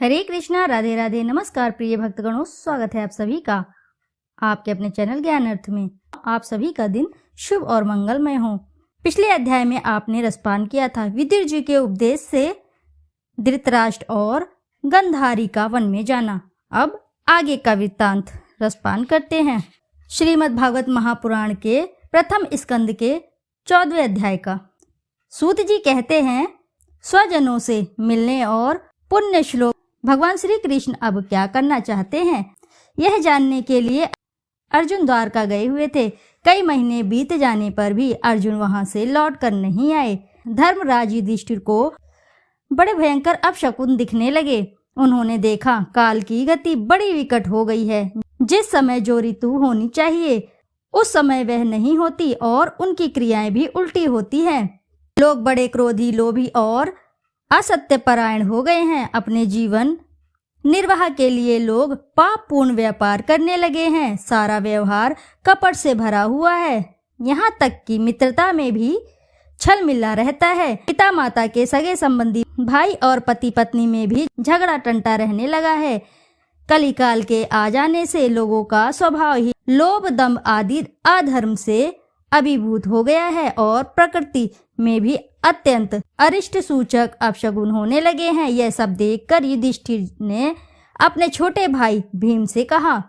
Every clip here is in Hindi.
हरे कृष्णा, राधे राधे, नमस्कार प्रिय भक्तगणों, स्वागत है आप सभी का आपके अपने चैनल ज्ञान अर्थ में। आप सभी का दिन शुभ और मंगलमय हो। पिछले अध्याय में आपने रसपान किया था। विदुर जी के उपदेश से धृतराष्ट्र और गंधारी का वन में जाना। अब आगे का वृत्तांत रसपान करते हैं। श्रीमद् भागवत महापुराण के प्रथम स्कंद के 14वें अध्याय का। सूत जी कहते हैं, स्वजनों से मिलने और पुण्य श्लोक भगवान श्री कृष्ण अब क्या करना चाहते हैं, यह जानने के लिए अर्जुन द्वारका गए हुए थे। कई महीने बीत जाने पर भी अर्जुन वहां से लौट कर नहीं आए। धर्मराज युधिष्ठिर को बड़े भयंकर अपशकुन दिखने लगे। उन्होंने देखा काल की गति बड़ी विकट हो गई है। जिस समय जो ऋतु होनी चाहिए उस समय वह नहीं होती और उनकी क्रियाएं भी उल्टी होती हैं। लोग बड़े क्रोधी, लोभी और असत्य परायण हो गए हैं। अपने जीवन निर्वाह के लिए लोग पापपूर्ण व्यापार करने लगे हैं। सारा व्यवहार कपट से भरा हुआ है। यहाँ तक कि मित्रता में भी छल मिला रहता है। पिता माता के सगे संबंधी, भाई और पति पत्नी में भी झगड़ा टंटा रहने लगा है। कलिकाल के आ जाने से लोगों का स्वभाव ही लोभ, दंभ आदि अधर्म से अभिभूत हो गया है और प्रकृति में भी अत्यंत अरिष्ट सूचक अपशगुन होने लगे हैं। यह सब देखकर युधिष्ठिर ने अपने छोटे भाई भीम से कहा।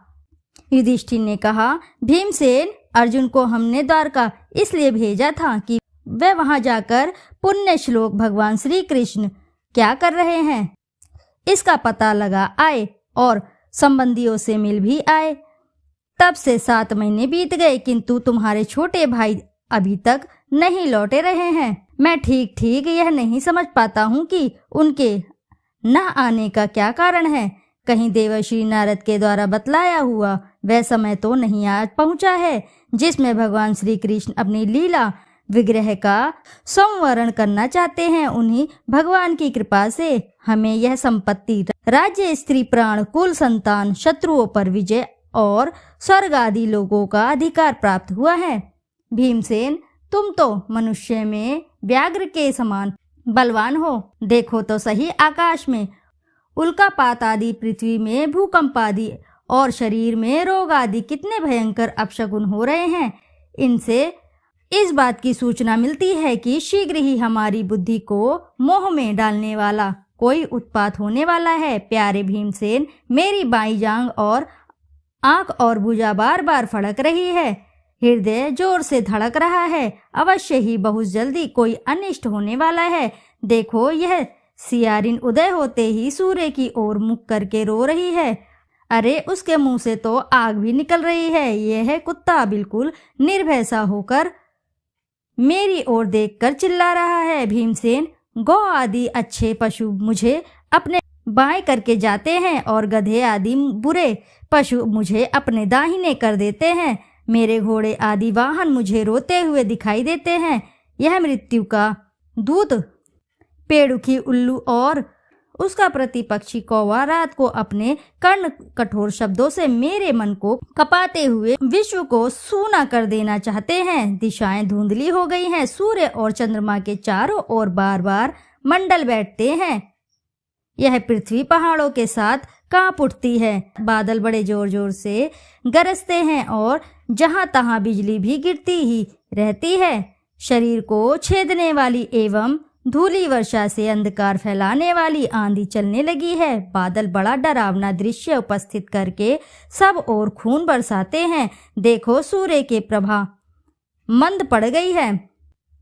युधिष्ठिर ने कहा, भीमसेन, अर्जुन को हमने द्वारका इसलिए भेजा था कि वह वहां जाकर पुण्य श्लोक भगवान श्री कृष्ण क्या कर रहे हैं इसका पता लगा आए और संबंधियों से मिल भी आए। तब से 7 महीने बीत गए, किंतु तुम्हारे छोटे भाई अभी तक नहीं लौटे रहे हैं। मैं ठीक ठीक यह नहीं समझ पाता हूँ कि उनके न आने का क्या कारण है। कहीं देवर्षि नारद के द्वारा बतलाया हुआ वह समय तो नहीं आज पहुँचा है जिसमें भगवान श्री कृष्ण अपनी लीला विग्रह का संवरण करना चाहते हैं। उन्हीं भगवान की कृपा से हमें यह संपत्ति, राज्य, स्त्री, प्राण, कुल, संतान, शत्रुओं पर विजय और स्वर्ग आदि लोगों का अधिकार प्राप्त हुआ है। भीमसेन, तुम तो मनुष्य में व्याघ्र के समान बलवान हो। देखो तो सही, आकाश में उल्कापात आदि, पृथ्वी में भूकंप आदि और शरीर में रोग आदि कितने भयंकर अपशगुन हो रहे हैं। इनसे इस बात की सूचना मिलती है कि शीघ्र ही हमारी बुद्धि को मोह में डालने वाला कोई उत्पात होने वाला है। प्यारे भीमसेन, मेरी बाईं जांघ और आंख और भुजा बार बार फड़क रही है। हृदय जोर से धड़क रहा है। अवश्य ही बहुत जल्दी कोई अनिष्ट होने वाला है। देखो, यह सियारिन उदय होते ही सूर्य की ओर मुख करके रो रही है। अरे, उसके मुंह से तो आग भी निकल रही है। यह कुत्ता बिल्कुल निर्भय सा होकर मेरी ओर देखकर चिल्ला रहा है। भीमसेन, गौ आदि अच्छे पशु मुझे अपने बाएं करके जाते हैं और गधे आदि बुरे पशु मुझे अपने दाहिने कर देते हैं। मेरे घोड़े आदि वाहन मुझे रोते हुए दिखाई देते हैं। यह मृत्यु का दूत पेड़ुखी उल्लू और उसका प्रतिपक्षी कौवा रात को अपने कर्ण कठोर शब्दों से मेरे मन को कपाते हुए विश्व को सूना कर देना चाहते हैं। दिशाएं धुंधली हो गई हैं। सूर्य और चंद्रमा के चारों ओर बार बार मंडल बैठते हैं। यह पृथ्वी पहाड़ों के साथ कांप उठती है। बादल बड़े जोर जोर से गरजते हैं और जहां तहां बिजली भी गिरती ही रहती है। शरीर को छेदने वाली एवं धूली वर्षा से अंधकार फैलाने वाली आंधी चलने लगी है। बादल बड़ा डरावना दृश्य उपस्थित करके सब ओर खून बरसाते हैं। देखो, सूर्य के प्रभा मंद पड़ गई है।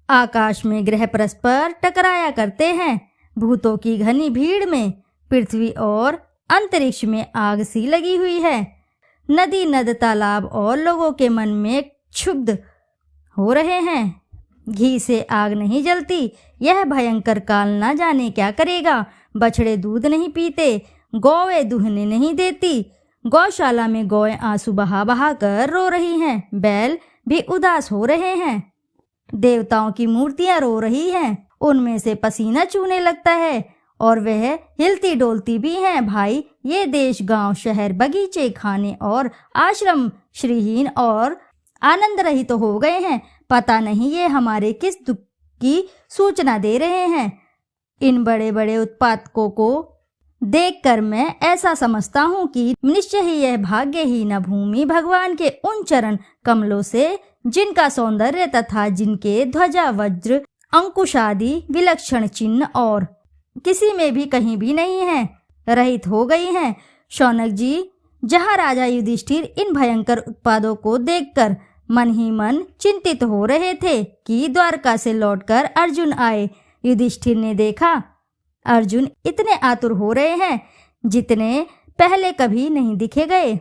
आकाश में ग्रह परस्पर टकराया करते हैं। भूतों की घनी भीड़ में पृथ्वी और अंतरिक्ष में आग सी लगी हुई है। नदी, नद, तालाब और लोगों के मन में क्षुब्ध हो रहे हैं। घी से आग नहीं जलती। यह भयंकर काल न जाने क्या करेगा। बछड़े दूध नहीं पीते, गौएं दुहने नहीं देती। गौशाला में गौएं आंसू बहा बहा कर रो रही हैं। बैल भी उदास हो रहे हैं। देवताओं की मूर्तियां रो रही हैं। उनमें से पसीना चूने लगता है और वह हिलती डोलती भी हैं। भाई, ये देश, गांव, शहर, बगीचे, खाने और आश्रम श्रीहीन और आनंद रहित तो हो गए हैं। पता नहीं ये हमारे किस दुख की सूचना दे रहे हैं। इन बड़े बड़े उत्पादकों को देखकर मैं ऐसा समझता हूँ कि निश्चय ही यह भाग्यहीन भूमि भगवान के उन चरण कमलों से, जिनका सौंदर्य तथा जिनके ध्वजा वज्र अंकुश आदि विलक्षण चिन्ह और किसी में भी कहीं भी नहीं है, रहित हो गई हैं। शौनक जी, जहाँ राजा युधिष्ठिर इन भयंकर उत्पादों को देखकर मन ही मन चिंतित हो रहे थे कि द्वारका से लौटकर अर्जुन आए। युधिष्ठिर ने देखा अर्जुन इतने आतुर हो रहे हैं जितने पहले कभी नहीं दिखे गए।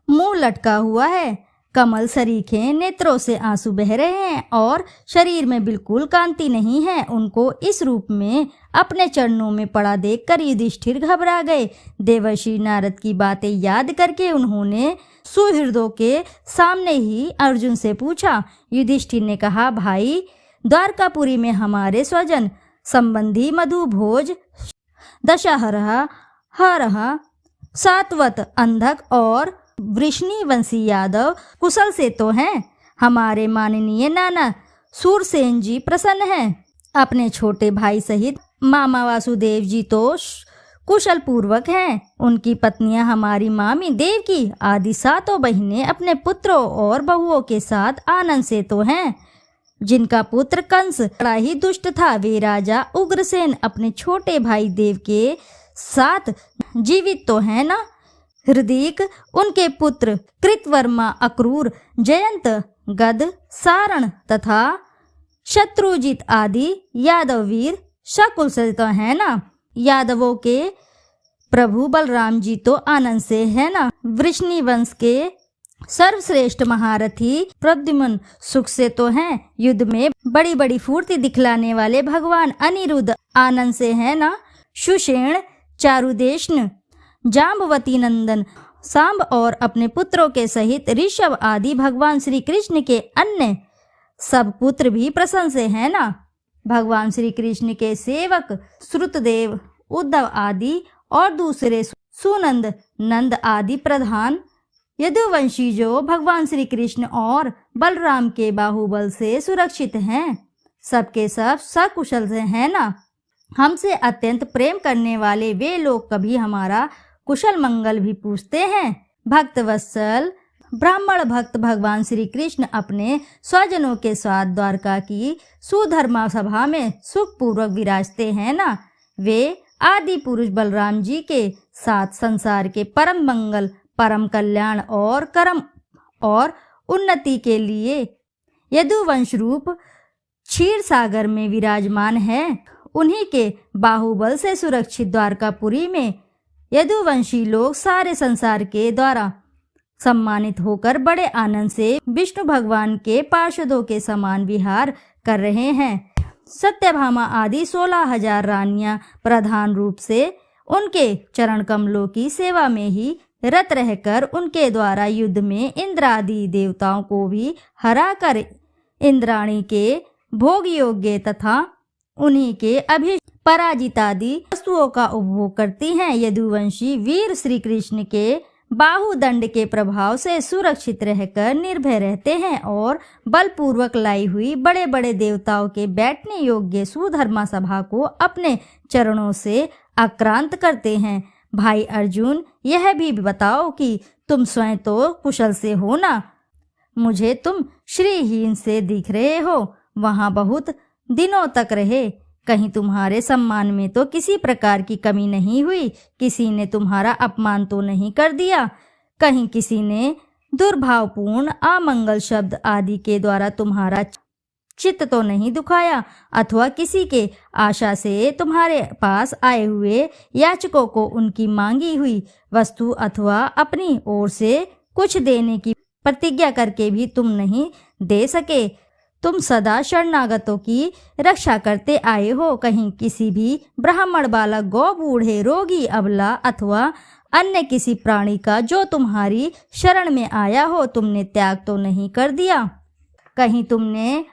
मुंह लटका हुआ है, कमल सरीखे नेत्रों से आंसू बह रहे हैं और शरीर में बिल्कुल कांति नहीं है। उनको इस रूप में अपने चरणों में पड़ा देखकर युधिष्ठिर घबरा गए। देवर्षि नारद की बातें याद करके उन्होंने सुहृदों के सामने ही अर्जुन से पूछा। युधिष्ठिर ने कहा, भाई, द्वारकापुरी में हमारे स्वजन संबंधी मधु भोज, दशहरा, हरहा, सात्वत, अंधक और वृष्णि वंशी यादव कुशल से तो हैं। हमारे माननीय नाना सूरसेन जी प्रसन्न हैं। अपने छोटे भाई सहित मामा वासुदेव जी तो कुशल पूर्वक हैं। उनकी पत्नियां हमारी मामी देवकी आदि 7 बहिनें अपने पुत्रों और बहुओं के साथ आनंद से तो हैं। जिनका पुत्र कंस बड़ा ही दुष्ट था, वे राजा उग्रसेन अपने छोटे भाई देव के साथ जीवित तो हैं ना। हृदीक, उनके पुत्र कृतवर्मा, अक्रूर, जयंत, गद, सारण तथा शत्रुजित आदि यादव वीर शकुल से तो है ना। यादवों के प्रभु बलराम जी तो आनंद से है ना। वृष्णि वंश के सर्वश्रेष्ठ महारथी प्रद्युम्न सुख से तो हैं। युद्ध में बड़ी बड़ी फूर्ति दिखलाने वाले भगवान अनिरुद्ध आनंद से है ना। सुषेण, चारुदेशन, जाम्बवती नंदन सांब और अपने पुत्रों के सहित ऋषभ आदि भगवान श्री कृष्ण के अन्य सब पुत्र भी प्रसन्न से है ना। भगवान श्री कृष्ण के सेवक श्रुतदेव, उद्धव आदि और दूसरे सुनंद, नंद आदि प्रधान यदुवंशी जो भगवान श्री कृष्ण और बलराम के बाहुबल से सुरक्षित हैं, सबके सब सकुशल से हैं ना। हमसे अत्यंत प्रेम करने वाले वे लोग कभी हमारा कुशल मंगल भी पूछते हैं। भक्त वत्सल ब्राह्मण भक्त भगवान श्री कृष्ण अपने स्वजनों के साथ द्वारका की सुधर्मा सभा में सुख पूर्वक विराजते हैं ना। वे आदि पुरुष बलराम जी के साथ संसार के परम मंगल, परम कल्याण और कर्म और उन्नति के लिए यदुवंश रूप क्षीर सागर में विराजमान है। उन्हीं के बाहुबल से सुरक्षित द्वारकापुरी में यदुवंशी लोग सारे संसार के द्वारा सम्मानित होकर बड़े आनंद से विष्णु भगवान के पार्षदों के समान विहार कर रहे हैं। सत्यभामा आदि 16,000 रानियां प्रधान रूप से उनके चरण कमलों की सेवा में ही रत रहकर उनके द्वारा युद्ध में इंद्र आदि देवताओं को भी हरा कर इंद्राणी के भोग योग्य तथा उन्हीं के अभी पराजित आदि वस्तुओं का उपभोग करती हैं। यदुवंशी वीर श्री कृष्ण के बाहुदंड के प्रभाव से सुरक्षित रहकर निर्भय रहते हैं और बलपूर्वक लाई हुई बड़े बड़े देवताओं के बैठने योग्य सुधर्मा सभा को अपने चरणों से आक्रांत करते हैं। भाई अर्जुन, यह भी बताओ कि तुम स्वयं तो कुशल से हो ना। मुझे तुम श्रीहीन से दिख रहे हो। वहां बहुत दिनों तक रहे, कहीं तुम्हारे सम्मान में तो किसी प्रकार की कमी नहीं हुई। किसी ने तुम्हारा अपमान तो नहीं कर दिया। कहीं किसी ने दुर्भावपूर्ण अमंगल शब्द आदि के द्वारा तुम्हारा चित्त तो नहीं दुखाया, अथवा किसी के आशा से तुम्हारे पास आए हुए याचकों को उनकी मांगी हुई वस्तु अथवा अपनी ओर से कुछ देने की प्रतिज्ञा करके भी तुम नहीं दे सके। तुम सदा शरणागतों की रक्षा करते आए हो। कहीं किसी भी ब्राह्मण बालक, गौ, बूढ़े, रोगी, अबला अथवा अन्य किसी प्राणी का जो तुम्हारी शरण में आया हो तुमने त्याग तो नहीं कर दिया। कहीं तुमने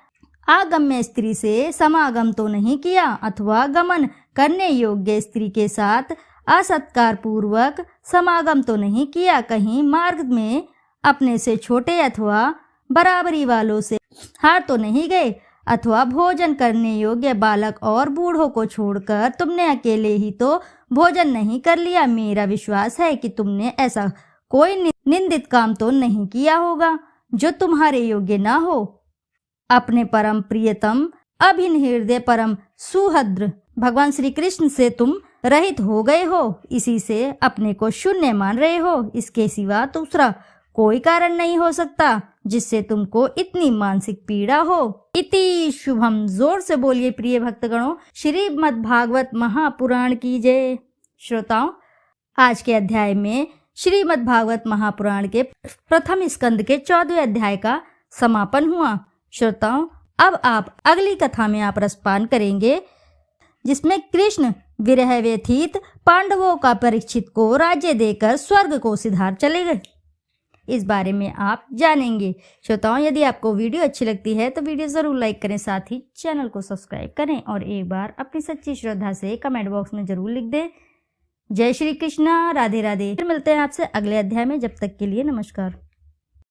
आगम्य स्त्री से समागम तो नहीं किया, अथवा गमन करने योग्य स्त्री के साथ असत्कार पूर्वक समागम तो नहीं किया। कहीं मार्ग में अपने से छोटे अथवा बराबरी वालों से हार तो नहीं गए, अथवा भोजन करने योग्य बालक और बूढ़ों को छोड़कर तुमने अकेले ही तो भोजन नहीं कर लिया। मेरा विश्वास है कि तुमने ऐसा कोई निंदित काम तो नहीं किया होगा जो तुम्हारे योग्य ना हो। अपने परम प्रियतम अभिन हृदय परम सुहृद भगवान श्री कृष्ण से तुम रहित हो गए हो, इसी से अपने को शून्य मान रहे हो। इसके सिवा दूसरा कोई कारण नहीं हो सकता जिससे तुमको इतनी मानसिक पीड़ा हो। इति शुभम। जोर से बोलिए प्रिय भक्तगणों, श्रीमद् भागवत महापुराण की जय। श्रोताओं, आज के अध्याय में श्रीमद् भागवत महापुराण के प्रथम स्कंद के 14वें अध्याय का समापन हुआ। श्रोताओं, अब आप अगली कथा में आप रसपान करेंगे जिसमें कृष्ण विरह व्यथित पांडवों का परीक्षित को राज्य देकर स्वर्ग को सिधार चले गए। इस बारे में आप जानेंगे। श्रोताओं, यदि आपको वीडियो अच्छी लगती है तो वीडियो जरूर लाइक करें, साथ ही चैनल को सब्सक्राइब करें और एक बार अपनी सच्ची श्रद्धा से कमेंट बॉक्स में जरूर लिख दें। जय श्री कृष्णा, राधे राधे। फिर मिलते हैं आपसे अगले अध्याय में। जब तक के लिए नमस्कार।